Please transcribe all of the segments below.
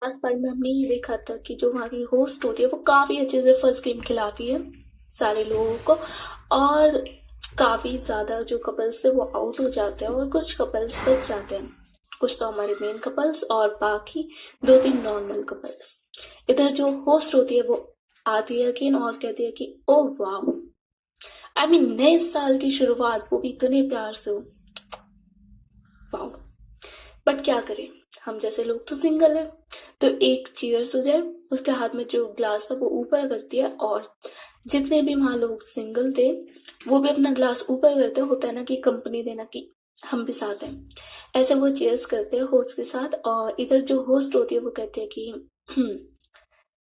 Last part में हमने ये देखा था कि जो वहाँ की होस्ट होती है वो काफ़ी अच्छे से फर्स्ट गेम खिलाती है सारे लोगों को। और काफ़ी ज़्यादा जो कपल्स थे वो आउट हो जाते हैं और कुछ कपल्स बच जाते हैं। कुछ तो हमारे मेन कपल्स और बाकी दो तीन नॉर्मल कपल्स। इधर जो होस्ट होती है वो आती है अगेन और कहती है कि ओह वाह, आई मीन नए साल की शुरुआत वो भी इतने प्यार से हो, वाह। बट क्या करें, हम जैसे लोग तो सिंगल है। तो एक चीयर्स हो जाए, उसके हाथ में जो ग्लास था वो ऊपर करती है और जितने भी वहां लोग सिंगल थे वो भी अपना ग्लास ऊपर करते। होता है ना कि कंपनी देना कि हम भी साथ हैं, ऐसे वो चीयर्स करते हैं होस्ट के साथ। और इधर जो होस्ट होती है वो कहती है कि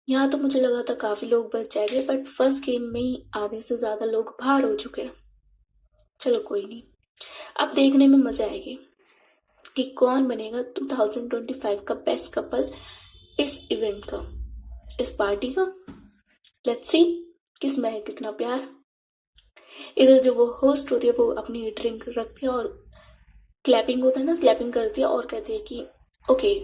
यहाँ तो मुझे लगा था काफी लोग बच जाएंगे बट फर्स्ट गेम में ही आधे से ज्यादा लोग बाहर हो चुके हैं। चलो कोई नहीं, अब देखने में मजा आएगी कि कौन बनेगा 2025 का बेस्ट कपल इस इवेंट का, इस पार्टी का। लेट्स सी किस में है कितना प्यार। इधर जो वो होस्ट होती है वो अपनी ड्रिंक रखती है और क्लैपिंग होता है ना, क्लैपिंग करती है और कहती है कि ओके।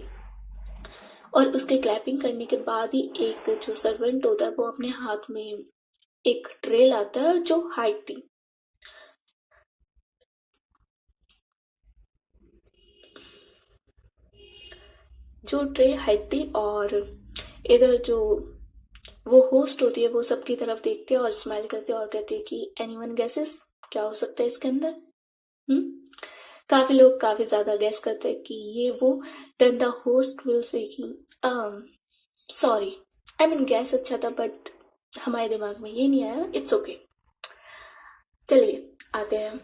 और उसके क्लैपिंग करने के बाद ही एक जो सर्वेंट होता है वो अपने हाथ में एक ट्रे लाता है जो हाइट थी। जो ट्रे हाइट थी और इधर जो वो होस्ट होती है वो सबकी तरफ देखती है और स्माइल करती है और कहती है कि एनीवन गेसेस क्या हो सकता है इसके अंदर। हम्म। काफी लोग काफी ज्यादा गेस करते हैं कि ये वो। Then the host will say कि सॉरी, आई मीन गैस अच्छा था बट हमारे दिमाग में ये नहीं आया, इट्स ओके। चलिए आते हैं,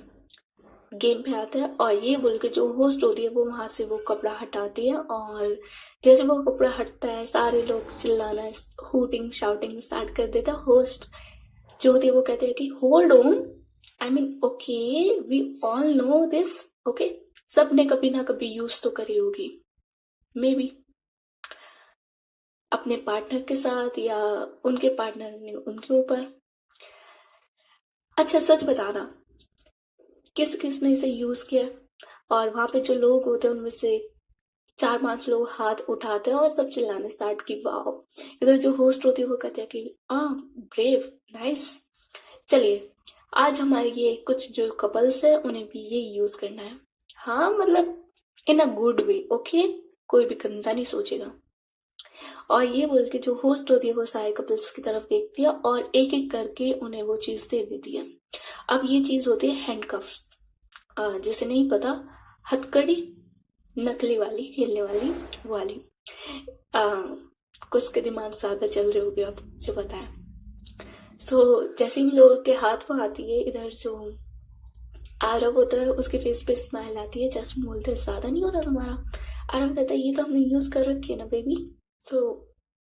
गेम पे आते हैं। और ये बोल के जो होस्ट होती है वो वहां से वो कपड़ा हटाती है और जैसे वो कपड़ा हटता है सारे लोग चिल्लाना, हूटिंग शाउटिंग स्टार्ट कर देता है। होस्ट जो होती है वो कहती है कि hold on, I mean okay, we all know this, okay. सबने कभी ना कभी यूज तो करी होगी, मे बी अपने पार्टनर के साथ या उनके पार्टनर ने उनके ऊपर। अच्छा सच बताना, किस किस ने इसे यूज किया है? और वहां पे जो लोग होते हैं उनमें से चार पांच लोग हाथ उठाते हैं और सब चिल्लाने स्टार्ट की वाओ। इधर जो होस्ट होती है वो कहते हैं कि ब्रेव, नाइस। चलिए, आज हमारे ये कुछ जो कपल्स है उन्हें भी ये यूज करना है। हाँ मतलब इन अ गुड वे, ओके, कोई भी गंदा नहीं सोचेगा। और ये बोल के जो होस्ट होती है वो सारे कपल्स की तरफ देखती है और एक एक करके उन्हें वो चीज दे देती है। अब ये चीज होती है हैंडकफ्स, जिसे नहीं पता, हथकड़ी, नकली वाली खेलने वाली वाली। आ, कुछ के दिमाग ज्यादा चल रहे होगे अब मुझे पता है। सो जैसे इन लोगों के हाथ में आती है, इधर जो आरव होता है उसके फेस पे स्माइल आती है। जस्ट बोलते हैं ज्यादा नहीं हो रहा तुम्हारा। आरव कहता है ये तो हमने यूज कर रखी है ना बेबी। सो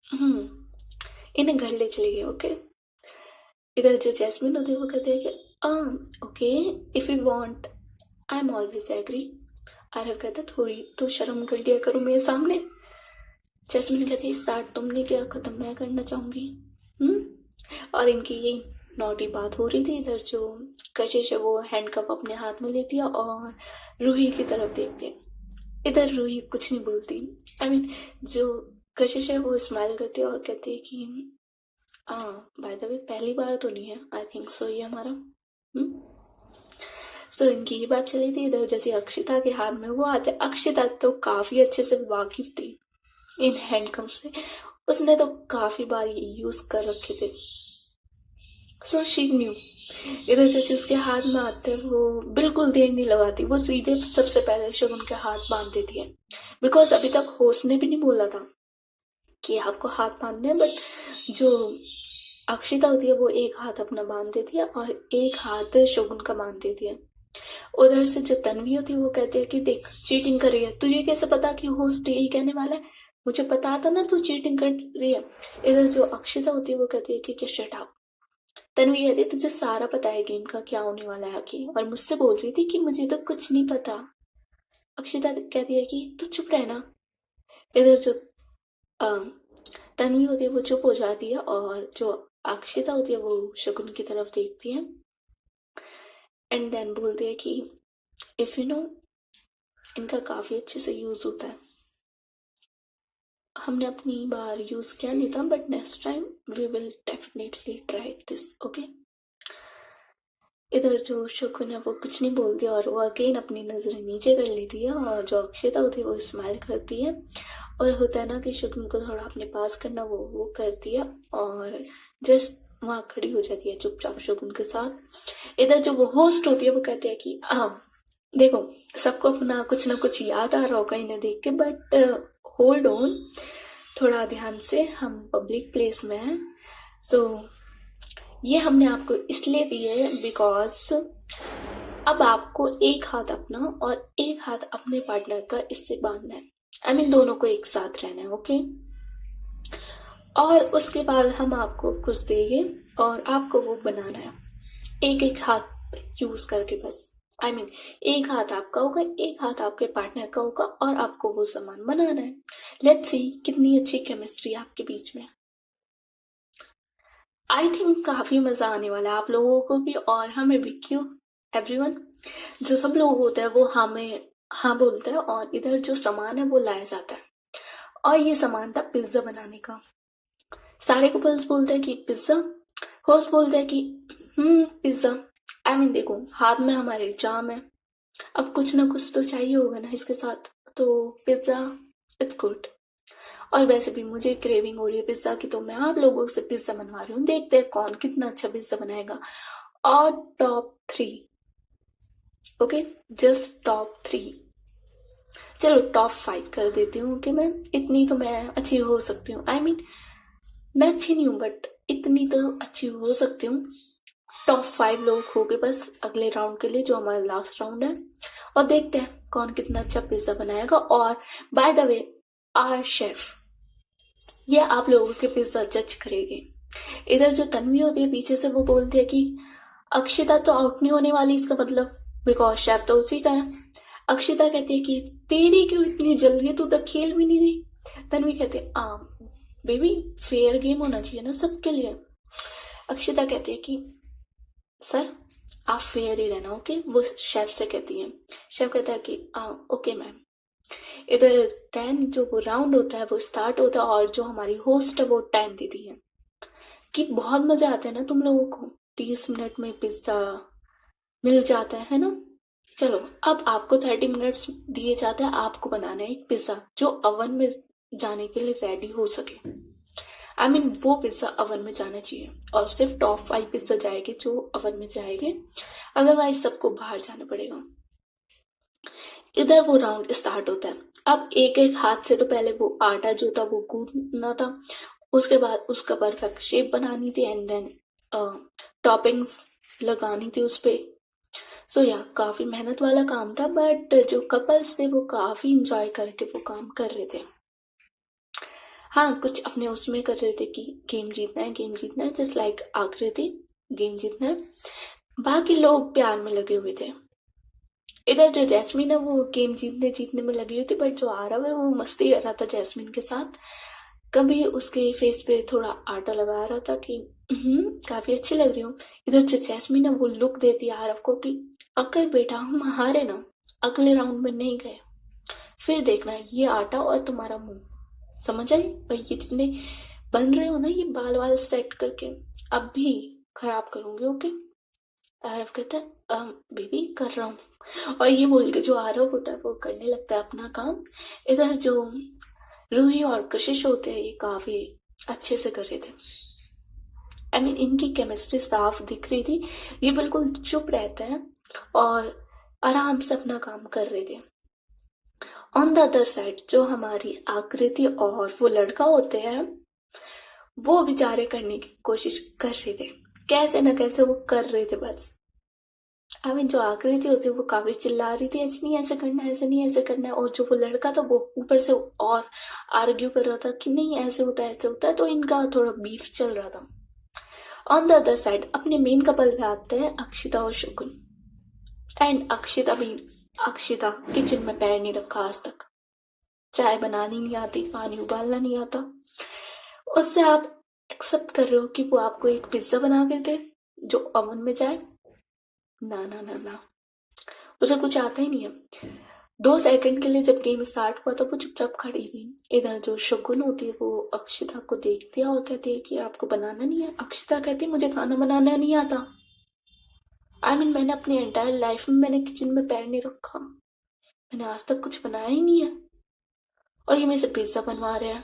इन्हें घर ले चले गए, ओके। इधर जो जैस्मिन होती है वो कहते हैं कि okay, if you want I am always agree. Aarav कहता है थोड़ी तो शर्म कर लिया करो मेरे सामने। जैस्मिन कहती है स्टार्ट तुमने किया, खत्म मैं करना चाहूंगी। और इनकी ये नोटी बात हो रही थी। इधर जो कशिश है वो हैंडकप अपने हाथ में लेती है और रूही की तरफ देखती है। इधर रूही कुछ नहीं बोलती। आई मीन जो कशिश है वो स्माइल करती है और कहती है कि बाय द वे पहली बार तो नहीं है, आई थिंक सो ये हमारा। सो इनकी ये बात चली थी। इधर जैसे अक्षिता के हाथ में वो आते, अक्षिता तो काफी अच्छे से वाकिफ थी इन हैंडकम से, उसने तो काफी बार ये यूज कर रखे थे। So she knew. इधर जैसे उसके हाथ में आते हैं वो बिल्कुल देर नहीं लगाती, वो सीधे सबसे पहले शगुन के हाथ बांध देती है। बिकॉज अभी तक होस्ट ने भी नहीं बोला था कि आपको हाथ बांधने हैं, बट जो अक्षिता होती है वो एक हाथ अपना बांध देती है और एक हाथ शगुन का बांध देती है। उधर से जो तन्वी होती है वो कहती है कि देख चीटिंग कर रही है, तुझे कैसे पता कि होस्ट यही कहने वाला है, मुझे पता था ना तू चीटिंग कर रही है। इधर जो अक्षिता होती है वो कहती है कि जस्ट शट अप। तन्वी कहती है तुझे सारा पता है गेम का क्या होने वाला है कि, और मुझसे बोल रही थी कि मुझे तो कुछ नहीं पता। अक्षिता कहती है कि तू चुप रहना। इधर जो अम, तन्वी होती है वो चुप हो जाती है और जो अक्षिता होती है वो शकुन की तरफ देखती है एंड देन बोलती है कि इफ यू नो, इनका काफी अच्छे से यूज होता है। हमने अपनी बार यूज किया नहीं था, but next time we will definitely try this. Okay, इधर जो शकुन है वो कुछ नहीं बोलती और वो अगेन अपनी नजरें नीचे कर लेती है, और जो अक्षिता होती है वो स्माइल करती है, और होता है ना कि शकुन को थोड़ा अपने पास करना, वो करती है और जस्ट वहाँ खड़ी हो जाती है चुपचाप शकुन के साथ। इधर जो वो होस्ट होती है वो कहती है कि देखो, सबको अपना कुछ ना कुछ याद आ रहा होगा इन्हें देख के, बट होल्ड ऑन, थोड़ा ध्यान से, हम पब्लिक प्लेस में हैं, सो ये हमने आपको इसलिए दी है बिकॉज अब आपको एक हाथ अपना और एक हाथ अपने पार्टनर का इससे बांधना है। आई मीन दोनों को एक साथ रहना है। ओके, और उसके बाद हम आपको कुछ देंगे और आपको वो बनाना है एक एक हाथ यूज करके बस। आई मीन एक हाथ आपका होगा, एक हाथ आपके पार्टनर का होगा, और आपको वो सामान बनाना है। लेट्स सी कितनी अच्छी केमिस्ट्री आपके बीच में। आई थिंक काफी मजा आने वाला है आप लोगों को भी, और हमें भी। क्यों एवरीवन, जो सब लोग होते हैं वो हमें हाँ बोलते हैं, और इधर जो सामान है वो लाया जाता है, और ये सामान था पिज्जा बनाने का। सारे कपल्स बोलते हैं कि पिज्जा, होस्ट बोलते हैं कि पिज्जा। आई मीन देखो, हाथ में हमारे जाम है, अब कुछ ना कुछ तो चाहिए होगा ना इसके साथ, तो पिज्जा इट्स गुड। और वैसे भी मुझे क्रेविंग हो रही है पिज्जा की, तो मैं आप लोगों से पिज्जा बनवा रही हूँ, देखते हैं कौन कितना अच्छा पिज्जा बनाएगा। और टॉप 3, ओके, जस्ट टॉप 3, चलो टॉप 5 कर देती हूँ कि मैं इतनी तो मैं अच्छी हो सकती हूँ। आई मीन मैं अच्छी नहीं हूँ, बट इतनी तो अच्छी हो सकती हूँ। टॉप 5 लोग हो गए बस अगले राउंड के लिए, जो हमारा लास्ट राउंड है, और देखते हैं कौन कितना अच्छा पिज्जा बनाएगा। और by the way, our chef ये आप लोगों के पिज्जा जज करेगी। इधर जो तन्वी होती है पीछे से, वो बोलती है कि अक्षिता तो आउट नहीं होने वाली, इसका मतलब बिकॉज शेफ तो उसी का है। अक्षिता कहती है कि तेरी क्यों इतनी जल रही है, तू तो खेल भी नहीं रही। तन्वी कहती है बेबी, फेयर गेम होना चाहिए ना सबके लिए। अक्षिता कहती है कि सर आप फेयर ही रहना। ओके, वो शेफ से कहती है। शेफ कहता है कि ओके मैम। इधर देन जो वो राउंड होता है वो स्टार्ट होता है, और जो हमारी होस्ट है वो टाइम देती है कि बहुत मजे आते हैं ना तुम लोगों को, 30 मिनट में पिज्जा मिल जाता है ना। चलो अब आपको 30 मिनट्स दिए जाते हैं, आपको बनाना है एक पिज्जा जो अवन में जाने के लिए रेडी हो सके। आई मीन वो पिज्जा अवन में जाना चाहिए, और सिर्फ टॉप 5 पिज्जा जाएंगे जो अवन में जाएंगे, अदरवाइज सबको बाहर जाना पड़ेगा। इधर वो राउंड स्टार्ट होता है। अब एक एक हाथ से तो पहले वो आटा जो था वो गूंदना था, उसके बाद उसका परफेक्ट शेप बनानी थी, एंड देन टॉपिंग्स लगानी थी उस पे। सो या काफी मेहनत वाला काम था, बट जो कपल्स थे वो काफी इंजॉय करके वो काम कर रहे थे। हाँ, कुछ अपने उसमें कर रहे थे कि गेम जीतना है, गेम जीतना है, जस्ट लाइक आकृति गेम जीतना है। बाकी लोग प्यार में लगे हुए थे। इधर जो जैस्मीन है वो गेम जीतने में लगी हुई थी, बट जो आरव है वो मस्ती कर रहा था जैस्मीन के साथ। कभी उसके फेस पे थोड़ा आटा लगा रहा था कि काफी अच्छी लग रही हूँ। इधर जो जैस्मीन है वो लुक देती है आरव को कि अगर बेटा हम हारे ना, अगले राउंड में नहीं गए, फिर देखना ये आटा और तुम्हारा मुंह, समझ आई? और ये जितने बन रहे हो ना ये बाल सेट करके अब भी खराब करूंगी। ओके, आरव कहता है बेबी कर रहा हूँ, और ये बोल के जो आरव होता है वो करने लगता है अपना काम। इधर जो रूही और कशिश होते हैं ये काफी अच्छे से कर रहे थे। आई मीन इनकी केमिस्ट्री साफ दिख रही थी, ये बिल्कुल चुप रहते हैं और आराम से अपना काम कर रहे थे। ऑन द अदर साइड जो हमारी आकृति और वो लड़का होते हैं वो बेचारे करने की कोशिश कर रहे थे, कैसे न कैसे वो कर रहे थे बस। आई मीन जो आकृति होती है वो काफी चिल्ला रही थी, ऐसे नहीं ऐसे करना है, ऐसे नहीं ऐसे करना है, और जो वो लड़का था वो ऊपर से और आर्ग्यू कर रहा था कि नहीं ऐसे होता है ऐसे होता है, तो इनका थोड़ा बीफ चल रहा था। ऑन द अदर साइड अपने मेन कपल पे आते हैं अक्षिता और शकुन। एंड अक्षिता किचन में पैर नहीं रखा आज तक, चाय बनानी नहीं आती, पानी उबालना नहीं आता। उससे आप एक्सेप्ट कर रहे हो कि वो आपको एक पिज्जा बना के दे जो ओवन में जाए? ना ना ना ना, उसे कुछ आता ही नहीं है। 2 सेकंड के लिए जब गेम स्टार्ट हुआ तो वो चुपचाप खड़ी थी। इधर जो शगुन होती है वो अक्षिता को देखती है और कहती है कि आपको बनाना नहीं है। अक्षिता कहती है मुझे खाना बनाना नहीं आता। मैंने अपनी एंटायर लाइफ में मैंने किचन में पैर नहीं रखा, मैंने आज तक कुछ बनाया ही नहीं है, और ये मेरे से पिज्जा बनवा रहे हैं,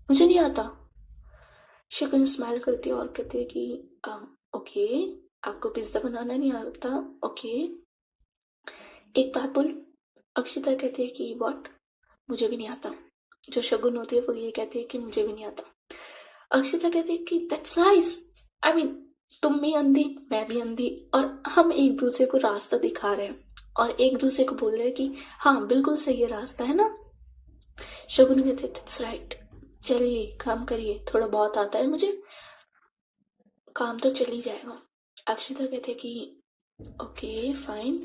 मुझे नहीं आता। शगुन स्माइल करती है और कहती है कि ओके, आपको पिज्जा बनाना नहीं आता, ओके, एक बात बोल। अक्षिता कहती है कि व्हाट, मुझे भी नहीं आता। जो शगुन होती है वो ये कहती है कि मुझे भी नहीं आता। अक्षिता कहती है कि दैट्स नाइस, तुम भी अंधी मैं भी अंधी, और हम एक दूसरे को रास्ता दिखा रहे हैं और एक दूसरे को बोल रहे हैं कि हाँ बिल्कुल सही है रास्ता, है ना। शगुन कहते हैं दैट्स राइट, चलिए काम करिए, थोड़ा बहुत आता है मुझे, काम तो चल ही जाएगा। अक्षिता कहते हैं कि ओके फाइन,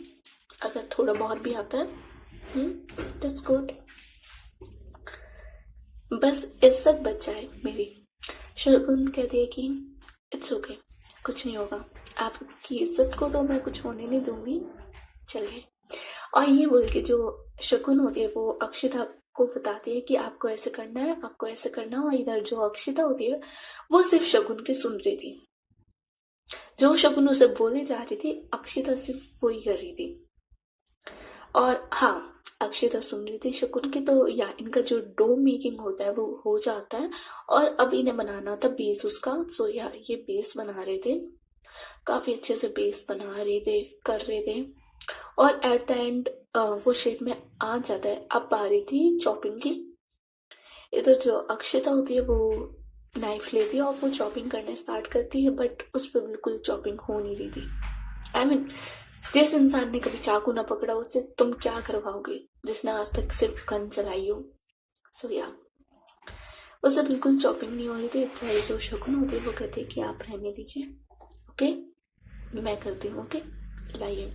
अगर थोड़ा बहुत भी आता है दैट्स गुड, बस इज्जत बच जाए मेरी। शगुन कहती है कि इट्स ओके, कुछ नहीं होगा, आपकी इज्जत को तो मैं कुछ होने नहीं दूंगी, चलिए। और ये बोल के जो शगुन होती है वो अक्षिता को बताती है कि आपको ऐसे करना है, आपको ऐसे करना है। और इधर जो अक्षिता होती है वो सिर्फ शगुन की सुन रही थी, जो शगुन उसे बोले जा रही थी अक्षिता सिर्फ वही कर रही थी। और हाँ, अक्षिता सुन रही थी शगुन की, तो या इनका जो डो मेकिंग होता है वो हो जाता है। और अब इन्हें बनाना था बेस उसका, सो या ये बेस बना रहे थे, काफी अच्छे से बेस बना रहे थे, कर रहे थे। और एट द एंड वो शेप में आ जाता है। अब आ रही थी चॉपिंग की। इधर जो अक्षिता होती है वो नाइफ लेती है और वो चॉपिंग करने स्टार्ट करती है, बट उस पर बिल्कुल चॉपिंग हो नहीं रही थी। जिस इंसान ने कभी चाकू ना पकड़ा उससे तुम क्या करवाओगे, जिसने आज तक सिर्फ गन चलाई हो। सो या उससे बिल्कुल चॉपिंग नहीं हो रही थी। जो शगुन होती है वो कहती है कि आप रहने दीजिए, ओके मैं करती हूँ, ओके लाइए।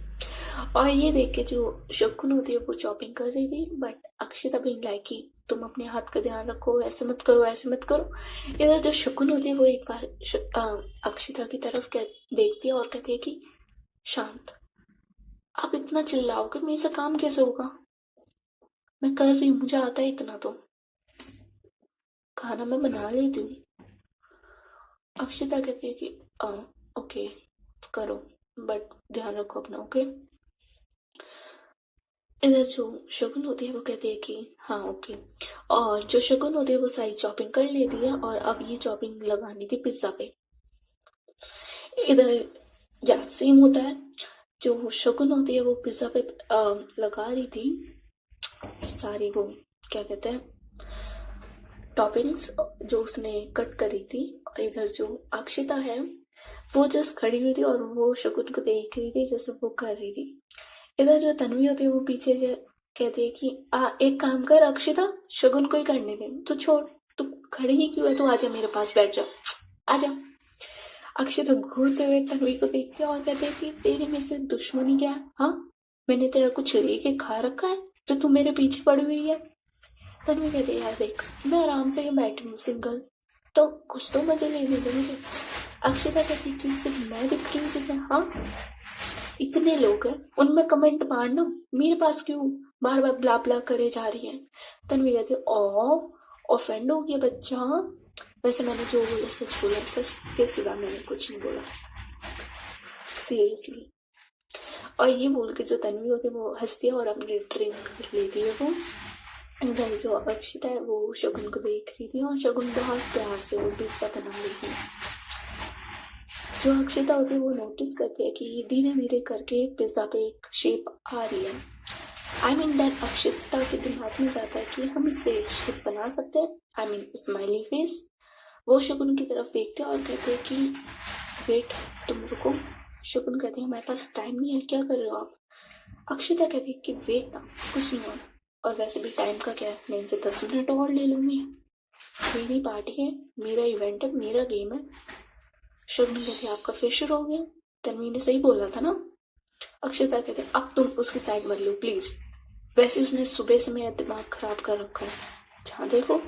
और ये देख के जो शगुन होती है वो चॉपिंग कर रही थी, बट अक्षिता भी लाइक कि तुम अपने हाथ का ध्यान रखो, ऐसे मत करो ऐसे मत करो। इधर जो शगुन होती है वो एक बार अक्षिता की तरफ देखती है और कहती है कि शांत, आप इतना चिल्लाओगे मेरे से काम कैसे होगा, मैं कर रही हूँ, मुझे आता है इतना, तो खाना मैं बना लेती हूँ। अक्षिता कहती है कि ओके करो, बट ध्यान रखो अपना, ओके। इधर जो शगुन होती है वो कहती है कि हाँ ओके। और जो शगुन होती है वो सारी चॉपिंग कर लेती है और अब ये चॉपिंग लगानी थी पिज्जा पे। इधर या सेम होता है, जो शगुन होती है वो पिज्जा पे लगा रही थी सारी वो क्या कहते हैं टॉपिंग्स जो उसने कट करी थी। इधर जो अक्षिता है वो जस्ट खड़ी हुई थी और वो शगुन को देख रही थी जैसे वो कर रही थी। इधर जो तन्वी होती है वो पीछे कहती है कि एक काम कर अक्षिता, शगुन को ही करने दे, तू छोड़, तू खड़ी ही क्यों है, तू आजा मेरे पास बैठ जा, आजा। अक्षिता घूरते हुए तन्वी को देखती है और कहते हैं कि तेरी मेरे से दुश्मनी क्या है, हाँ मैंने तेरा कुछ लेके खा रखा है जो तू मेरे पीछे पड़ी हुई है। तन्वी कहती है यार देख मैं आराम से बैठी हूँ सिंगल, तो कुछ तो मजे लेने दे मुझे। अक्षिता कहती है कि सिर्फ मैं दिख रही हूँ जिसे, हाँ इतने लोग हैं उनमें कमेंट मारना, मेरे पास क्यों बार बार ब्ला ब्ला करे जा रही है। तन्वी कहती है ऑफेंड हो गया बच्चा, वैसे मैंने जो बोला सच बोला, सच के सिवा मैंने कुछ नहीं बोला सीरियसली। और ये बोल के जो तन्वी होती है वो हंसती है और अपनी ड्रिंक लेती है। वो इधर जो अक्षिता है वो शगुन को देख रही थी और शगुन बहुत प्यार से वो पिज्जा बना रही थी। जो अक्षिता होती है वो नोटिस करती है कि धीरे धीरे करके पिज्जा पे एक शेप आ रही है। दैट अक्षिता के दिमाग में जाता है कि हम इस पे एक शेप बना सकते हैं, स्माइली फेस। वो शगुन की तरफ देखते हैं और कहते हैं कि वेट तुम रुको। शगुन कहते हैं हमारे पास टाइम नहीं है, क्या कर रहे हो आप। अक्षिता कहती है कि वेट ना, कुछ नहीं हुआ, और वैसे भी टाइम का क्या है, मैं इनसे 10 मिनट और ले लूंगी, मेरी पार्टी है, मेरा इवेंट है, मेरा गेम है। शगुन कहती है आपका फिर शुरू हो गया, तन्वी ने सही बोला था ना। अक्षिता कहते हैं अब तुम उसकी साइड मत लो प्लीज, वैसे उसने सुबह से मेरा दिमाग खराब कर रखा है, जहाँ देखो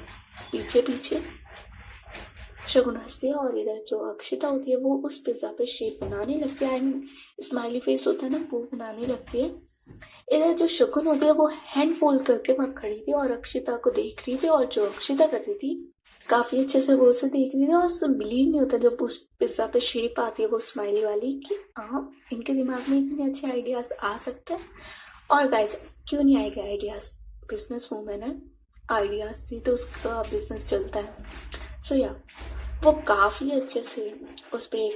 पीछे पीछे। शगुन हंसती है और इधर जो अक्षिता होती है वो उस पिज्जा पे शेप बनाने लगती है, आई मीन स्माइली फेस होता है ना, वो बनाने लगती है। इधर जो शगुन होती है वो हैंड फोल्ड करके वहां खड़ी थी और अक्षिता को देख रही थी, और जो अक्षिता कर रही थी काफी अच्छे से वो उसे देख रही थी, और उसे बिलीव नहीं होता जब उस पिज्जा पे शेप आती है वो स्माइली वाली कि हाँ इनके दिमाग में इतने अच्छे आइडियाज आ सकते हैं। और गाइस क्यों नहीं आएगा आइडियाज, बिजनेस वूमेन है, आइडियाज से तो उसका बिजनेस चलता है। सो या वो काफी अच्छे से उस पे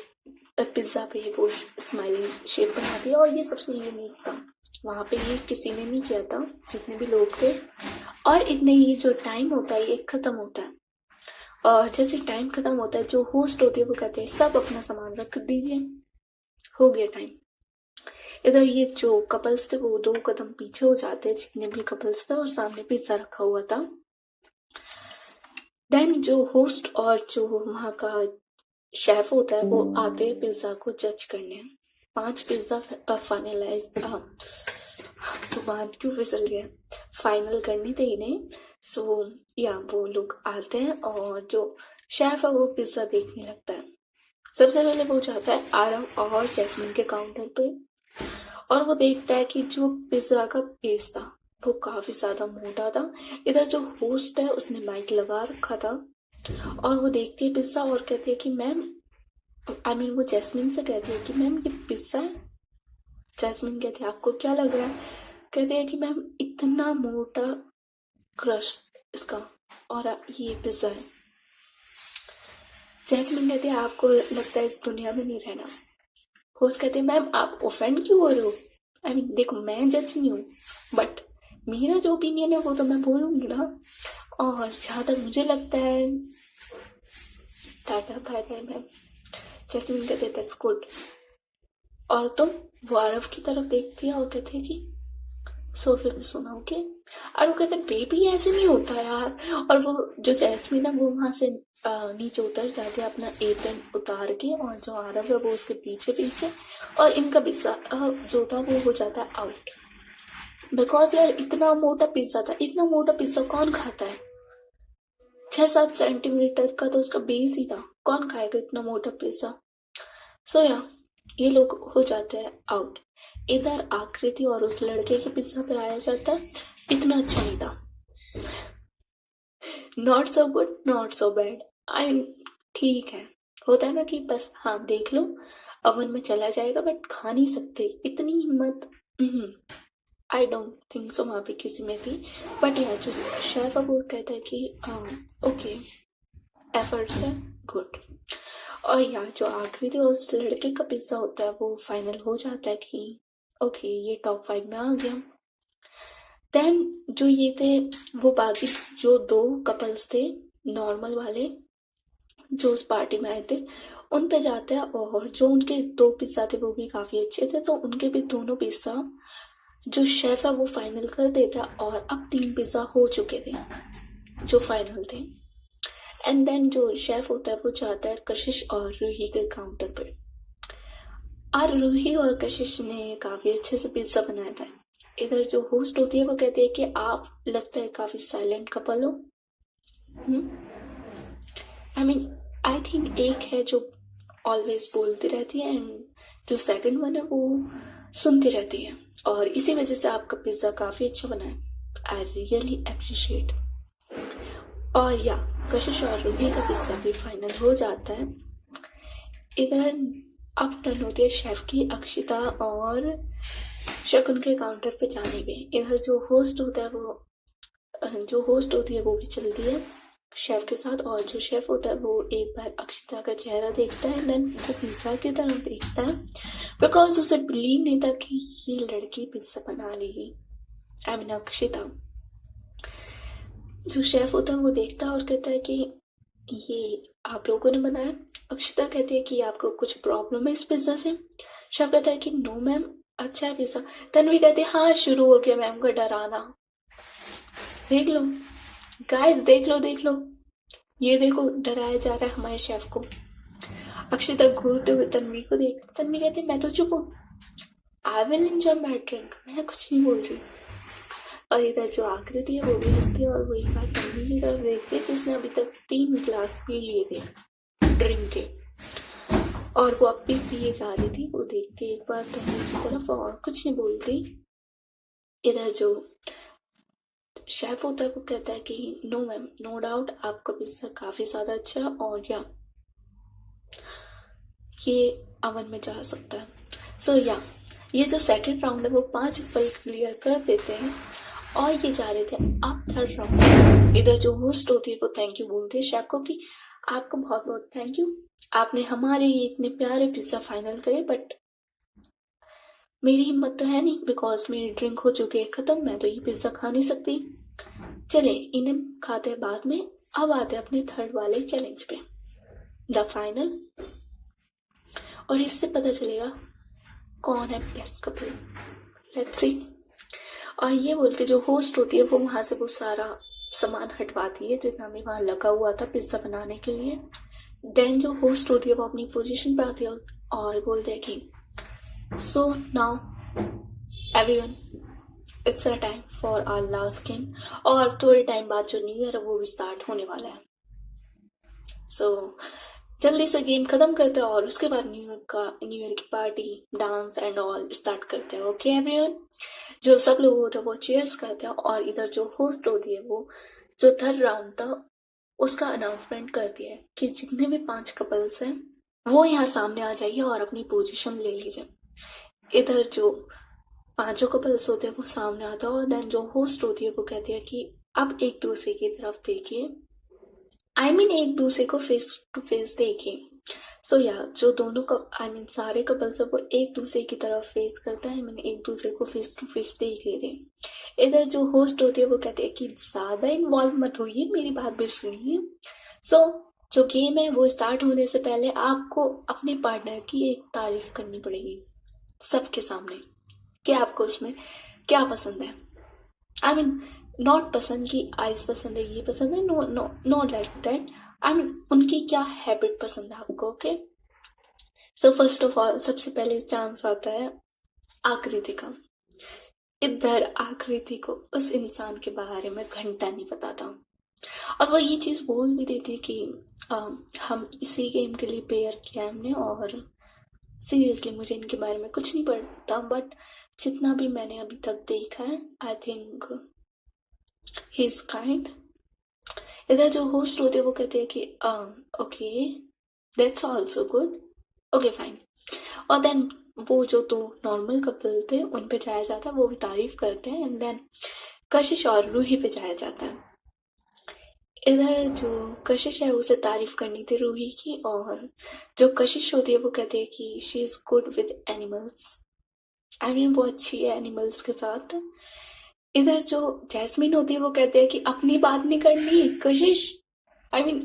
पिज्जा पे वो स्माइली शेप बनाती है, और ये सबसे यूनिक था, वहां पे ये किसी ने नहीं किया था जितने भी लोग थे। और इतने ही जो टाइम होता है ये खत्म होता है, और जैसे टाइम खत्म होता है जो होस्ट होती है वो कहते हैं सब अपना सामान रख दीजिए, हो गया टाइम। इधर ये जो कपल्स थे वो 2 कदम पीछे हो जाते हैं, जितने भी कपल्स थे, और सामने पिज्जा रखा हुआ था। देन जो होस्ट और जो वहाँ का शेफ होता है वो आते हैं पिज्जा को जज करने। 5 पिज्जा फाइनलाइज, सुबह क्यों फिसल गया, फाइनल करने थे इन्हें। सो या वो लोग आते हैं और जो शेफ है वो पिज्जा देखने लगता है। सबसे पहले वो जाता है आरव और जैस्मिन के काउंटर पे, और वो देखता है कि जो पिज्जा का बेस था वो काफी ज्यादा मोटा था। इधर जो होस्ट है उसने माइक लगा रखा था, और वो देखती है पिज्जा और कहती है कि मैम, आई मीन वो जैस्मिन से कहती है कि मैम ये पिज्जा है। जैस्मिन कहती है आपको क्या लग रहा है, कहती है कि मैम इतना मोटा क्रस्ट इसका, और ये पिज्जा है। जैस्मिन कहती है आपको लगता है इस दुनिया में नहीं रहना। होस्ट कहते हैं मैम आप ऑफेंड क्यों हो रहे हो, आई मीन देखो मैं जज नहीं हूँ, बट मेरा जो ओपिनियन है वो तो मैं बोलूंगी ना, और जहाँ तक मुझे लगता है ta-ta bye bye ma'am. Jasmine कहते हैं दैट्स गुड। और तुम, वो आरव की तरफ देखती है और कहते हैं कि सोफे पे सोना ओके। और वो कहते हैं बेबी ऐसे नहीं होता यार, और वो जो जैस्मिन है वो वहां से नीचे उतर जाती है अपना एप्रन उतार के, और जो आरव है वो उसके पीछे पीछे, और इनका पिज्जा जो था वो हो जाता है आउट। बिकॉज यार इतना मोटा पिज्जा था, इतना मोटा पिज्जा कौन खाता है, 6-7 सेंटीमीटर का तो उसका बेस ही था, कौन खाएगा इतना मोटा पिज्जा। सो या ये लोग हो जाते हैं आउट। इधर आकृति और उस लड़के के पिज्जा पे आया जाता है, इतना अच्छा नहीं था, not so good not so bad, I ठीक है, होता है ना कि बस हाँ देख लो ओवन में चला जाएगा बट खा नहीं सकते, इतनी हिम्मत आई डोंट थिंक सो वहाँ पे किसी में थी। बट यार जो शेफ है वो कहता है कि ओके एफर्ट्स है गुड। और यार जो आखिरी थी उस लड़के का पिज्जा होता है वो फाइनल हो जाता है कि ओके ये टॉप 5 में आ गया। देन जो ये थे वो बाकी जो 2 कपल्स थे नॉर्मल वाले जो उस पार्टी में आए थे उन पे जाते हैं, और जो उनके 2 पिज्जा थे वो भी काफी अच्छे थे, तो उनके भी दोनों पिज्जा जो शेफ है वो फाइनल कर देता है, और अब 3 पिज्जा हो चुके थे जो फाइनल थे। एंड देन जो शेफ होता है वो जाता है कशिश और रूही के काउंटर पे, और रूही और कशिश ने काफी अच्छे से पिज्जा बनाया था। इधर जो होस्ट होती है वो कहती है कि आप लगता है काफी साइलेंट कपल हो। आई मीन आई थिंक एक है जो ऑलवेज बोलती रहती है, एंड जो सेकंड वन है वो सुनती रहती है, और इसी वजह से आपका पिज्जा काफी अच्छा बना है, आई रियली अप्रिशिएट। और या कशिश और रूही का पिज्जा भी फाइनल हो जाता है। इधर अब टर्न होती है शेफ की अक्षिता और शकुन के काउंटर पे जाने में। इधर जो होस्ट होता है वो भी चलती है शेफ के साथ, और जो शेफ होता है वो एक बार अक्षिता का चेहरा देखता है, देन वो पिज्जा की तरफ देखता है, बिकॉज उसे बिलीव नहीं था कि ये लड़की पिज्जा बना लेगी, आई मीन अक्षिता। जो शेफ होता है वो देखता है और कहता है कि ये आप लोगों ने बनाया। अक्षिता कहती है कि आपको कुछ प्रॉब्लम है इस पिज्जा से। शेफ कहता है कि नो मैम अच्छा है पिज्जा। तन्वी कहती है हाँ शुरू हो गया मैम का डराना, देख लो गाइस देख लो ये देखो डराया जा रहा है हमारे शेफ को। अक्षिता घूरते हुए तन्वी को देख, तन्वी कहती है मैं तो चुप हूँ, I will enjoy my drink, मैं कुछ नहीं बोल रही। और इधर जो आकृति है वो भी हंसती है और वो एक बार तन्वी की तरफ देखती है जिसने अभी तक 3 गिलास पी लिए थे। ड्रिंक के, और वो अब भी पिए जा रही थी। वो देखती एक बार तन्वी की तरफ और कुछ नहीं बोलती। इधर जो शेफ होता है वो कहता है कि नो मैम, नो डाउट आपका पिज्ज़ा काफ़ी ज़्यादा अच्छा है, और या ये अवन में जा सकता है। सो या ये जो सेकंड राउंड है वो 5 पल क्लियर कर देते हैं, और ये जा रहे थे अब थर्ड राउंड। इधर जो होस्ट होती है वो थैंक यू बोलती है शेफ को कि आपको बहुत बहुत थैंक यू, आपने हमारे ये इतने प्यारे पिज्ज़ा फाइनल करे, बट मेरी हिम्मत तो है नहीं बिकॉज मेरी ड्रिंक हो चुकी है ख़त्म, मैं तो ये पिज़्ज़ा खा नहीं सकती। चले इन्हें खाते हैं बाद में, अब आते हैं अपने थर्ड वाले चैलेंज पे, द फाइनल, और इससे पता चलेगा कौन है बेस्ट कपल। Let's see. और ये बोल के जो होस्ट होती है वो वहाँ से वो सारा सामान हटवाती है जितना भी वहाँ लगा हुआ था पिज़्ज़ा बनाने के लिए। देन जो होस्ट होती है वो अपनी पोजीशन पे आती है और बोलते हैं कि so now everyone, it's a time for our last game, और थोड़े टाइम बाद जो न्यू ईयर है वो भी स्टार्ट होने वाला है। सो जल्दी से गेम खत्म करते हैं और उसके बाद न्यू ईयर की party, dance and all start करते हैं। ओके एवरीवन, जो सब लोग होते हैं वो चीयर्स करते हैं, और इधर जो होस्ट होती है वो जो थर्ड राउंड था उसका अनाउंसमेंट करती है कि जितने भी 5 कपल्स हैं वो यहाँ सामने आ जाइए और अपनी पोजीशन ले लीजिए। इधर जो 5 कपल्स होते हैं वो सामने आता है, और देन जो होस्ट होती है वो कहती है कि अब एक दूसरे की तरफ देखिए, एक दूसरे को फेस टू फेस देखिए। सो या जो दोनों सारे कपल्स है वो एक दूसरे की तरफ फेस करता है, एक दूसरे को फेस टू फेस देख लेते हैं। इधर जो होस्ट होती है वो कहते हैं कि ज़्यादा इन्वॉल्व मत होइए, मेरी बात भी सुनिए। सो जो गेम है वो स्टार्ट होने से पहले आपको अपने पार्टनर की एक तारीफ करनी पड़ेगी सबके सामने कि आपको उसमें क्या पसंद है। नॉट पसंद की आइज पसंद है, ये पसंद है, no no not like that. उनकी क्या हैबिट पसंद है आपको। Okay, so first of all सबसे पहले चांस आता है आकृति का। इधर आकृति को उस इंसान के बारे में घंटा नहीं पता था, और वो ये चीज़ बोल भी देती कि हम इसी गेम के लिए पेयर किया हमने, और सीरियसली मुझे इनके बारे में कुछ नहीं पता, बट जितना भी मैंने अभी तक देखा है I think he is kind. इधर जो होस्ट होते हैं वो कहते हैं कि okay that's also good, okay fine. और देन वो जो 2 नॉर्मल कपल थे उन पे जाया जाता है, वो भी तारीफ करते हैं, एंड देन कशिश और रूही पे जाया जाता है। इधर जो कशिश है उसे तारीफ करनी थी रूही की, और जो कशिश होती है वो कहते हैं कि she is good with animals, वो अच्छी है एनिमल्स के साथ। इधर जो जैस्मिन होती है वो कहते हैं कि अपनी बात नहीं करनी कशिश,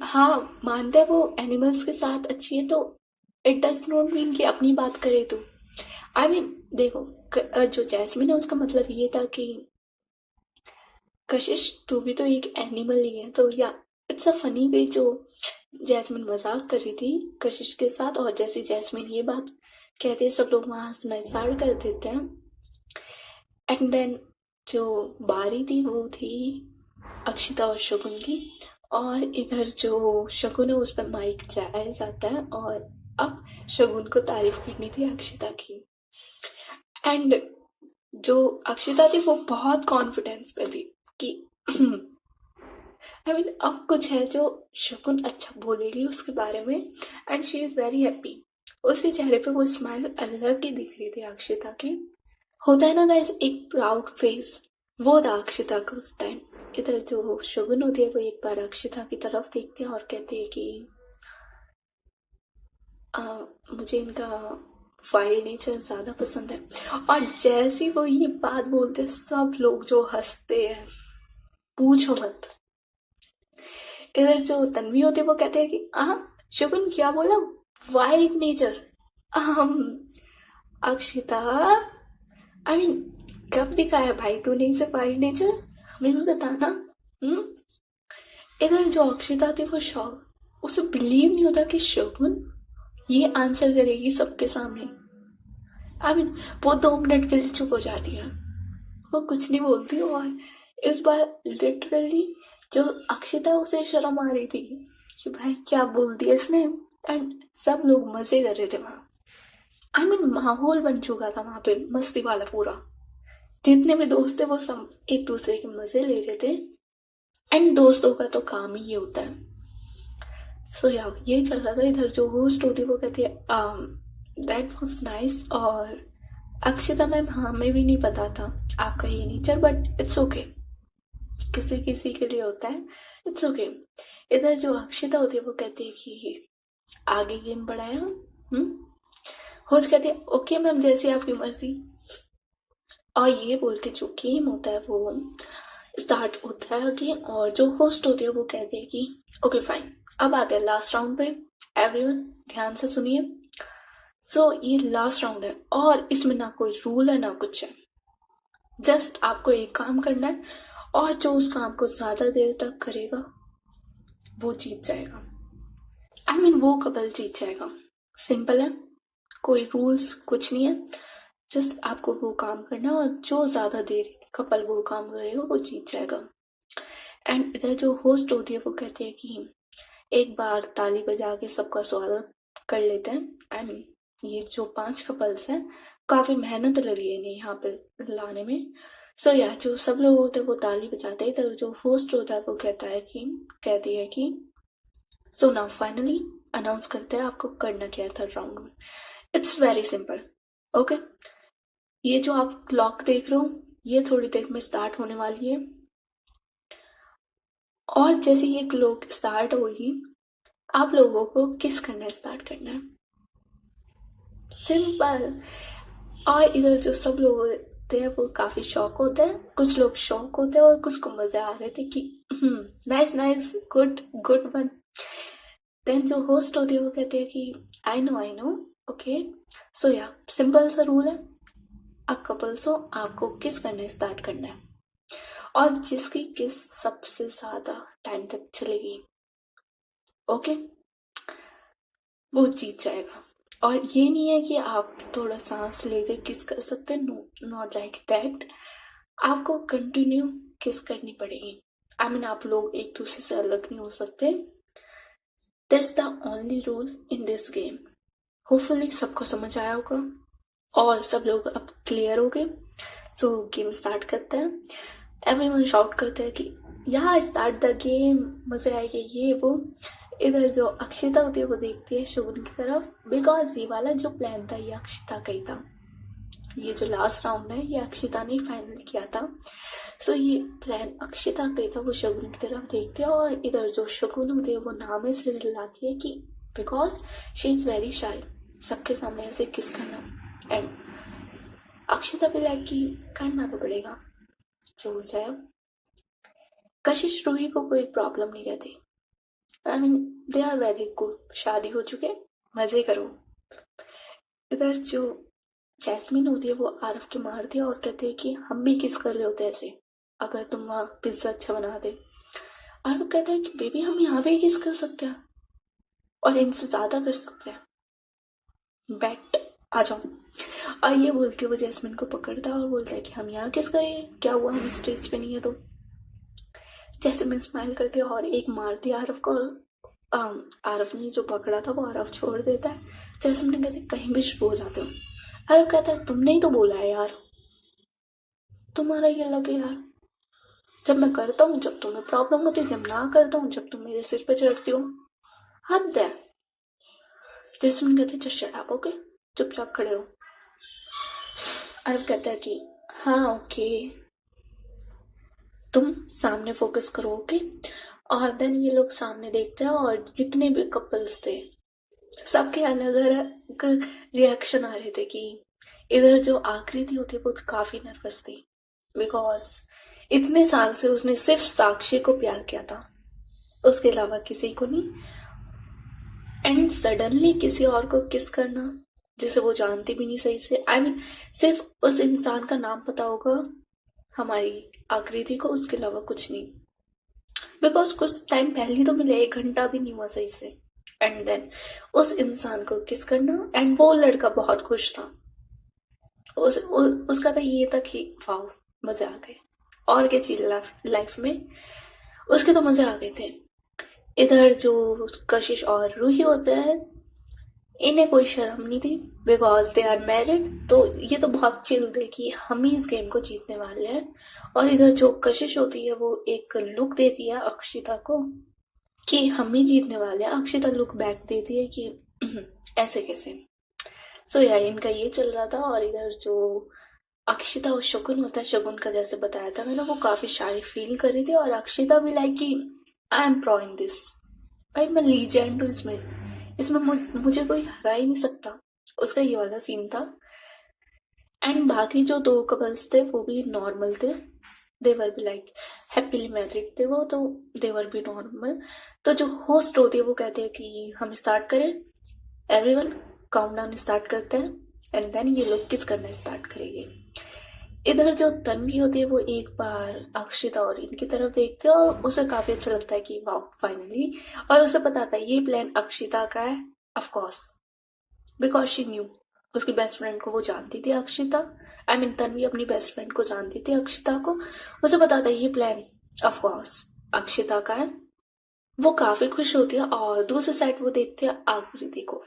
हाँ मानता है वो एनिमल्स के साथ अच्छी है, तो इट डज नॉट मीन कि अपनी बात करे तो। देखो जो जैस्मिन है उसका मतलब ये था कि कशिश तू भी तो एक एनिमल ही है, तो या इट्स अ फनी वे जो जैस्मिन मजाक कर रही थी कशिश के साथ, और जैसे जैस्मिन ये बात कहते हैं सब लोग वहाँ हंसना स्टार्ट कर देते हैं। एंड देन जो बारी थी वो थी अक्षिता और शगुन की, और इधर जो शगुन है उस पर माइक जाया जाता है, और अब शगुन को तारीफ करनी थी अक्षिता की। एंड जो अक्षिता थी वो बहुत कॉन्फिडेंस पे थी कि अब कुछ है जो शगुन अच्छा बोलेगी उसके बारे में, and she is very happy. उसके चेहरे पे वो स्माइल अलग ही दिख रही थी अक्षिता की। होता है ना गाइस एक प्राउड फेस, वो था अक्षिता का उस टाइम। इधर जो शगुन होती है वो एक बार अक्षिता की तरफ देखती है और कहती है कि मुझे इनका वाइल्ड नेचर ज़्यादा पसंद है, और जैसे वो ये बात बोलते सब लोग जो हंसते हैं पूछो मत। इधर जो तन्वी होती है वो कहते हैं कि शगुन क्या बोला, वाइल्ड नेचर। अक्षिता कब दिखाया भाई तूने इसे वाइल्ड नेचर, हमें भी बताना। इधर जो अक्षिता थी वो शॉक, उसे बिलीव नहीं होता कि शगुन ये आंसर करेगी सबके सामने। वो 2 मिनट के लिए चुप हो जाती है, वो कुछ नहीं बोलती, और इस बार लिटरली जो अक्षिता उसे शर्म आ रही थी कि भाई क्या बोल दिया इसने, एंड सब लोग मजे कर रहे थे वहाँ। आई मीन माहौल बन चुका था वहाँ पे मस्ती वाला पूरा। जितने भी दोस्त थे वो सब एक दूसरे के मजे ले रहे थे। एंड दोस्तों का तो काम ही ये होता है। सो या ये चल रहा था। इधर जो होस्ट होती है वो कहती है दैट वाज नाइस। और अक्षिता मैम हमें भी नहीं पता था आपका ये नेचर, बट इट्स ओके, किसी किसी के लिए होता है, इट्स ओके। इधर जो अक्षिता होती है वो कहती है कि आगे गेम बढ़ाए हम। होस्ट कहती है ओके मैम, जैसी आपकी मर्जी। और ये बोल के जो गेम होता है वो स्टार्ट होता है अगेन। और जो होस्ट होती है वो कहती है कि ओके फाइन, अब आते हैं लास्ट राउंड पे। एवरीवन ध्यान से सुनिए। सो ये लास्ट राउंड है और इसमें ना कोई रूल है ना कुछ है। जस्ट आपको एक काम करना है और जो उस काम को ज्यादा देर तक करेगा वो जीत जाएगा। आई मीन वो कपल जीत जाएगा। सिंपल है, कोई रूल्स कुछ नहीं है। जस्ट आपको वो काम करना और जो ज्यादा देर कपल वो काम करेगा वो जीत जाएगा। एंड इधर जो होस्ट होती है वो कहती है कि एक बार ताली बजा के सबका स्वागत कर लेते हैं। आई मीन ये जो 5 कपल्स हैं काफी मेहनत लगी है इन्हें यहाँ पे लाने में। सो या जो सब लोग होते हैं वो ताली बजाते हैं। इधर जो होस्ट होता है वो कहती है कि सो नाउ फाइनली अनाउंस करते हैं आपको करना क्या है थर्ड राउंड में। It's very simple. ओके, ये जो आप क्लॉक देख रहे हो ये थोड़ी देर में स्टार्ट होने वाली है। और जैसे ये क्लॉक स्टार्ट होगी आप लोगों को किस करना स्टार्ट करना है। सिंपल। और इधर जो सब लोग होते हैं वो काफी शौक होते हैं। कुछ लोग शौक होते हैं और कुछ को मजा आ रहे थे कि nice nice, good good one. Then जो होस्ट होती है वो कहती है कि आई नो ओके। सो या सिंपल सा रूल है, अब कपल्स हो आपको किस करना स्टार्ट करना है और जिसकी किस सबसे ज्यादा टाइम तक चलेगी ओके वो जीत जाएगा। और ये नहीं है कि आप थोड़ा सांस लेके किस कर सकते, नो नॉट लाइक दैट। आपको कंटिन्यू किस करनी पड़ेगी। आई मीन आप लोग एक दूसरे से अलग नहीं हो सकते। That's the only rule in this game. Hopefully सबको समझ आया होगा और सब लोग अब क्लियर हो गए। सो गेम स्टार्ट करते हैं। एवरीवन शाउट करते हैं कि यहाँ स्टार्ट द गेम, मजे आएंगे ये वो। इधर जो अक्षिता होती है वो देखती है शगुन की तरफ, बिकॉज ये वाला जो प्लान था ये अक्षिता का ही था। ये जो लास्ट राउंड है ये अक्षिता ने फाइनल किया था। सो ये प्लान अक्षिता का ही था। वो शगुन की तरफ देखती है और इधर जो शगुन होती है वो नामे से लाती है कि because she is very shy, सबके सामने ऐसे किस करना। एंड अक्षिता भी लाइक कि करना तो पड़ेगा जो हो जाए। कशिश रूही को कोई प्रॉब्लम नहीं रहती। I mean they are very good, शादी हो चुके, मजे करो। इधर जो जैस्मीन होती है वो आरफ के मारती है और कहती है कि हम भी किस कर रहे होते ऐसे अगर तुम वहाँ पिज्जा अच्छा बना दे। और वो कहता है कि बेबी हम यहाँ पे किस कर सकते हैं और इनसे ज्यादा कर सकते हैं, बैट आ जाओ। और ये बोल के वो जैस्मिन को पकड़ता है और बोलता है कि हम यहाँ किस करें, क्या हुआ हम स्टेज पे नहीं है तो। जैस्मिन स्माइल करती है और एक मारती है आरफ को। आरफ ने जो पकड़ा था वो आरफ छोड़ देता है। जैस्मिन कहती है कहीं भी शुरू हो जाते हो। आरफ कहता है तुमने ही तो बोला है यार, तुम्हारा ये लगे यार, जब मैं करता हूँ जब तुम्हें प्रॉब्लम होती है, जब ना करता हूँ जब तुम मेरे सिर पे चढ़ती हो, हद है। जैस्मिन कहते हैं जस्ट शट अप ओके, चुपचाप खड़े हो। आरफ कहता है कि हाँ ओके, तुम सामने फोकस करो ओके। और देन ये लोग सामने देखते हैं और जितने भी कपल्स थे सबके अलग अलग रिएक्शन आ रहे थे। कि इधर जो आकृति होती है वो काफी नर्वस थी बिकॉज इतने साल से उसने सिर्फ साक्षी को प्यार किया था, उसके अलावा किसी को नहीं। एंड सडनली किसी और को किस करना जिसे वो जानती भी नहीं सही से। आई मीन सिर्फ उस इंसान का नाम पता होगा हमारी आकृति को, उसके अलावा कुछ नहीं। बिकॉज कुछ टाइम पहले तो मिले, 1 घंटा भी नहीं हुआ सही से। एंड देन उस इंसान को किस करना। एंड वो लड़का बहुत खुश था। उसका तो ये था कि वाओ मजे आ गए, और क्या चीज लाइफ में, उसके तो मजे आ गए थे। इधर जो कशिश और रूही होते हैं, इन्हें कोई शर्म नहीं थी बिकॉज दे आर मैरिड। तो ये तो बहुत चिल थे कि हम ही इस गेम को जीतने वाले हैं। और इधर जो कशिश होती है वो एक लुक देती है अक्षिता को कि हम ही जीतने वाले हैं। अक्षिता लुक बैक देती है कि ऐसे कैसे। सो यार इनका ये चल रहा था। और इधर जो अक्षिता और शगुन होता है, शगुन का जैसे बताया था मैंने, वो काफी शाई फील कर रही थी और अक्षिता भी लाइक कि I am pro in this, भाई मैं लीजेंड हूँ इसमें, इसमें मुझे कोई हरा ही नहीं सकता। उसका ये वाला सीन था। एंड बाकी जो दो कपल्स थे वो भी नॉर्मल थे, देवर भी लाइक हैप्पीली मैरिड थे वो, तो देवर भी नॉर्मल। तो जो होस्ट होती है वो कहते हैं कि हम स्टार्ट करें, एवरीवन काउंटडाउन स्टार्ट करते हैं एंड देन ये लोग किस करना स्टार्ट करेंगे। इधर जो तन्वी होती है वो एक बार अक्षिता और इनकी तरफ देखते हैं और उसे काफी अच्छा लगता है कि वाओ फाइनली। और उसे पता था ये प्लान अक्षिता का है, of course, because she knew. उसकी बेस्ट फ्रेंड को वो जानती थी अक्षिता, आई मीन तन्वी अपनी बेस्ट फ्रेंड को जानती थी अक्षिता को। उसे पता था ये प्लान ऑफ कोर्स अक्षिता का है। वो काफी खुश होती है और दूसरी साइड वो देखती है आकृति को,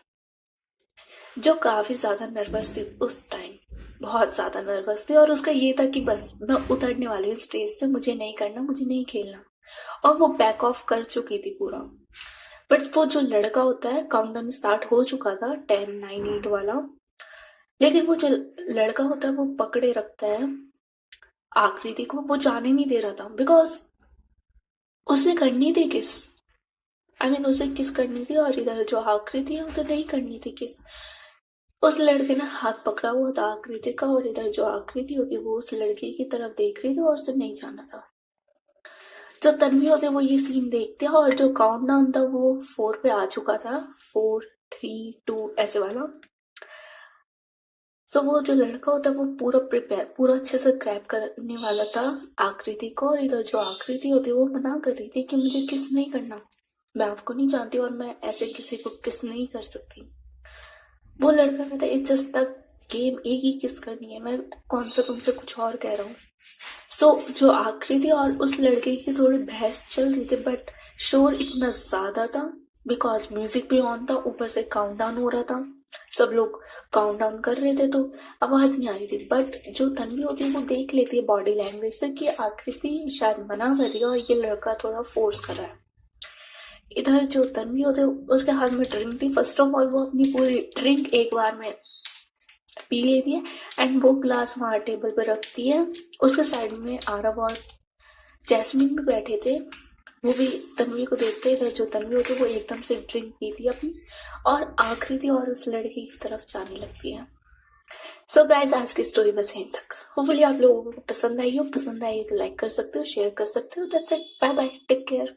जो काफी ज्यादा नर्वस थी उस टाइम, बहुत ज्यादा नर्वस थी। और उसका ये था कि बस मैं उतरने वाली हूँ स्टेज से, मुझे नहीं करना, मुझे नहीं खेलना। और वो बैक ऑफ कर चुकी थी पूरा। बट वो जो लड़का होता है, काउंटडाउन स्टार्ट हो चुका था 10 9 8 वाला, लेकिन वो जो लड़का होता है वो पकड़े रखता है आकृति को, वो जाने नहीं दे रहा था बिकॉज उसे करनी थी किस, आई मीन उसे किस करनी थी। और इधर जो आकृति है उसे नहीं करनी थी किस। उस लड़के ने हाथ पकड़ा हुआ था आकृति का और इधर जो आकृति होती है वो उस लड़के की तरफ देख रही थी और उसे नहीं जाना था। जो तन्वी होते वो ये सीन देखते हैं और जो काउंटडाउन था वो 4 पे आ चुका था, 4 3 2 ऐसे वाला। सो वो जो लड़का होता है वो पूरा प्रिपेयर, पूरा अच्छे से ग्रैब करने वाला था आकृति को। और इधर जो आकृति होती है वो मना कर रही थी कि मुझे किस नहीं करना, मैं आपको नहीं जानती और मैं ऐसे किसी को किस नहीं कर सकती। वो लड़का कहता है इट्स जस्ट द गेम, एक ही किस करनी है, मैं कौन सा तुमसे कुछ और कह रहा हूँ। सो जो आकृति और उस लड़के की थोड़ी बहस चल रही थी बट शोर इतना ज्यादा था बिकॉज म्यूजिक भी ऑन था, ऊपर से काउंटडाउन हो रहा था, सब लोग काउंटडाउन कर रहे थे तो आवाज नहीं आ रही थी। बट जो तन्वी होती है वो देख लेती है बॉडी लैंग्वेज से कि आकृति शायद मना कर रही है और ये लड़का थोड़ा फोर्स कर रहा है। इधर जो तन्वी होते उसके हाथ में ड्रिंक थी। फर्स्ट ऑफ ऑल वो अपनी पूरी ड्रिंक एक बार में पी लेती है एंड वो ग्लास वहां टेबल पे रखती है। उसके साइड में आरव और जैस्मिन भी बैठे थे, वो भी तन्वी को देखते। इधर जो तन्वी होती है वो एकदम से ड्रिंक पीती है अपनी और आकृति और उस लड़की की तरफ जाने लगती है। सो गाइज आज की स्टोरी बस यहीं तक। होपफुली आप लोगों को पसंद आई हो, पसंद आई तो लाइक कर सकते हो, शेयर कर सकते हो। That's it, bye bye, take care.